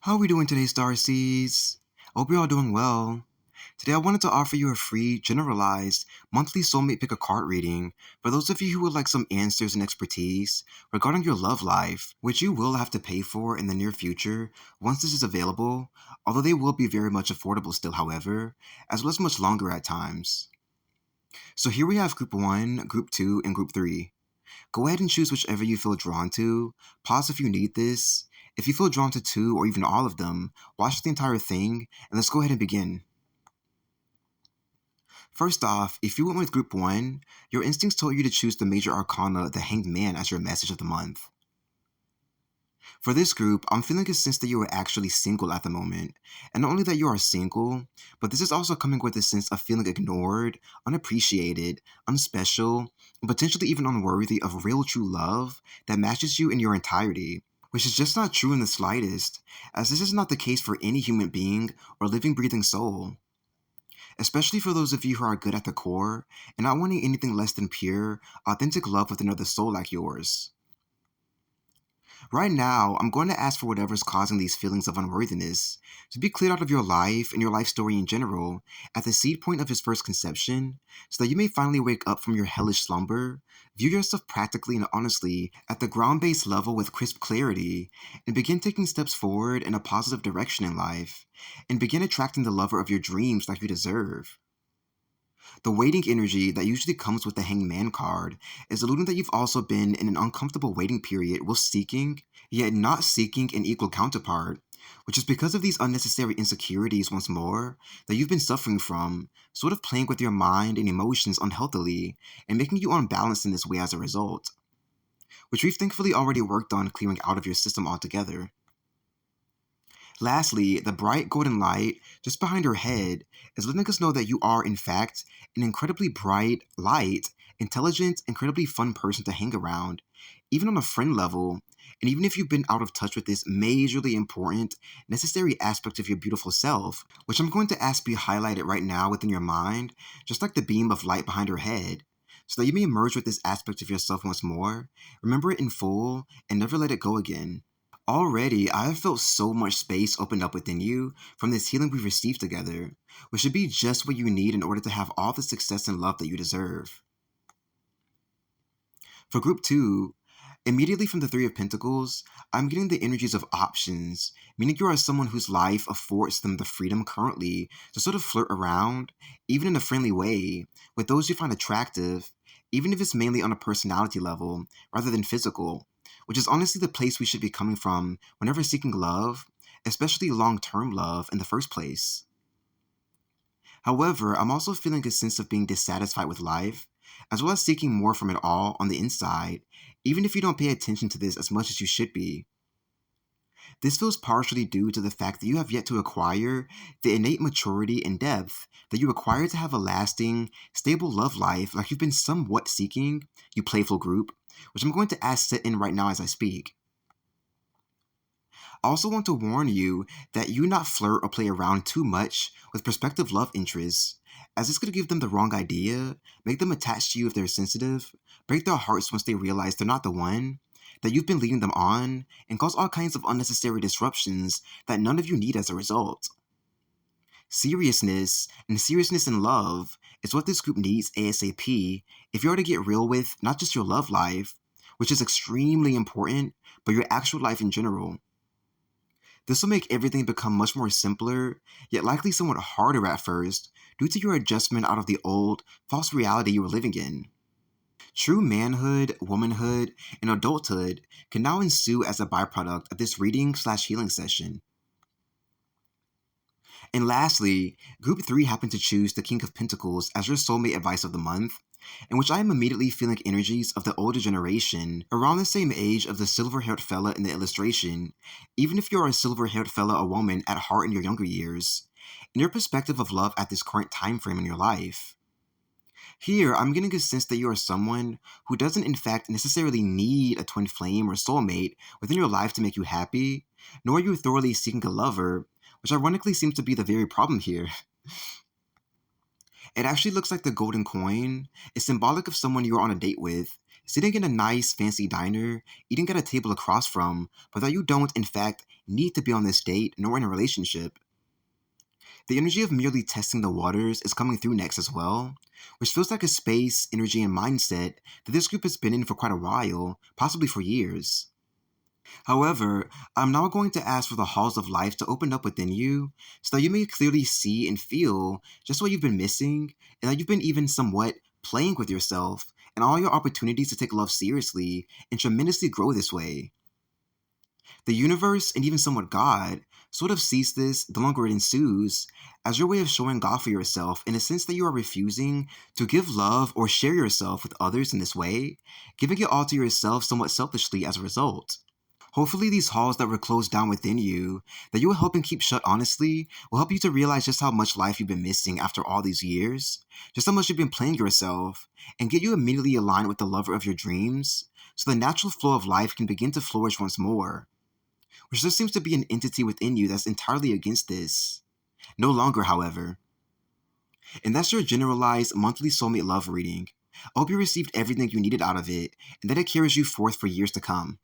How are we doing today, Starseeds? I hope you're all doing well. Today I wanted to offer you a free, generalized, monthly soulmate pick a card reading for those of you who would like some answers and expertise regarding your love life, which you will have to pay for in the near future once this is available, although they will be very much affordable still, however, as well as much longer at times. So here we have Group 1, Group 2, and Group 3. Go ahead and choose whichever you feel drawn to. Pause if you need this. If you feel drawn to two or even all of them, watch the entire thing, and let's go ahead and begin. First off, if you went with Group 1, your instincts told you to choose the Major Arcana, the Hanged Man, as your message of the month. For this group, I'm feeling a sense that you are actually single at the moment. And not only that you are single, but this is also coming with a sense of feeling ignored, unappreciated, unspecial, and potentially even unworthy of real true love that matches you in your entirety. Which is just not true in the slightest, as this is not the case for any human being or living breathing soul. Especially for those of you who are good at the core and not wanting anything less than pure, authentic love with another soul like yours. Right now, I'm going to ask for whatever's causing these feelings of unworthiness to be cleared out of your life and your life story in general at the seed point of his first conception, so that you may finally wake up from your hellish slumber, view yourself practically and honestly at the ground-based level with crisp clarity, and begin taking steps forward in a positive direction in life, and begin attracting the lover of your dreams like you deserve. The waiting energy that usually comes with the Hanged Man card is alluding that you've also been in an uncomfortable waiting period while seeking, yet not seeking an equal counterpart, which is because of these unnecessary insecurities once more that you've been suffering from, sort of playing with your mind and emotions unhealthily and making you unbalanced in this way as a result, which we've thankfully already worked on clearing out of your system altogether. Lastly, the bright golden light just behind her head is letting us know that you are, in fact, an incredibly bright, light, intelligent, incredibly fun person to hang around, even on a friend level, and even if you've been out of touch with this majorly important, necessary aspect of your beautiful self, which I'm going to ask be highlighted right now within your mind, just like the beam of light behind her head, so that you may merge with this aspect of yourself once more, remember it in full, and never let it go again. Already, I have felt so much space opened up within you from this healing we've received together, which should be just what you need in order to have all the success and love that you deserve. For Group 2, immediately from the Three of Pentacles, I'm getting the energies of options, meaning you are someone whose life affords them the freedom currently to sort of flirt around, even in a friendly way, with those you find attractive, even if it's mainly on a personality level rather than physical, which is honestly the place we should be coming from whenever seeking love, especially long-term love in the first place. However, I'm also feeling a sense of being dissatisfied with life, as well as seeking more from it all on the inside, even if you don't pay attention to this as much as you should be. This feels partially due to the fact that you have yet to acquire the innate maturity and depth that you require to have a lasting, stable love life like you've been somewhat seeking, you playful group, which I'm going to ask set in right now as I speak. I also want to warn you that you not flirt or play around too much with prospective love interests, as this could give them the wrong idea, make them attached to you if they're sensitive, break their hearts once they realize they're not the one, that you've been leading them on, and cause all kinds of unnecessary disruptions that none of you need as a result. Seriousness, and seriousness in love, is what this group needs ASAP if you are to get real with not just your love life, which is extremely important, but your actual life in general. This will make everything become much more simpler, yet likely somewhat harder at first, due to your adjustment out of the old, false reality you were living in. True manhood, womanhood, and adulthood can now ensue as a byproduct of this reading/healing session. And lastly, Group 3 happened to choose the King of Pentacles as your soulmate advice of the month, in which I am immediately feeling energies of the older generation, around the same age of the silver-haired fella in the illustration, even if you're a silver-haired fella or woman at heart in your younger years, in your perspective of love at this current time frame in your life. Here, I'm getting a sense that you are someone who doesn't in fact necessarily need a twin flame or soulmate within your life to make you happy, nor are you thoroughly seeking a lover, which ironically seems to be the very problem here. It actually looks like the golden coin is symbolic of someone you're on a date with, Sitting in a nice, fancy diner, eating at a table across from, but that you don't, in fact, need to be on this date nor in a relationship. The energy of merely testing the waters is coming through next as well, which feels like a space, energy, and mindset that this group has been in for quite a while, possibly for years. However, I'm now going to ask for the halls of life to open up within you so that you may clearly see and feel just what you've been missing and that you've been even somewhat playing with yourself and all your opportunities to take love seriously and tremendously grow this way. The universe, and even somewhat God, sort of sees this the longer it ensues as your way of showing God for yourself in a sense that you are refusing to give love or share yourself with others in this way, giving it all to yourself somewhat selfishly as a result. Hopefully, these halls that were closed down within you, that you were helping keep shut honestly, will help you to realize just how much life you've been missing after all these years, just how much you've been playing yourself, and get you immediately aligned with the lover of your dreams, so the natural flow of life can begin to flourish once more. Which there seems to be an entity within you that's entirely against this. No longer, however. And that's your generalized monthly soulmate love reading. I hope you received everything you needed out of it, and that it carries you forth for years to come.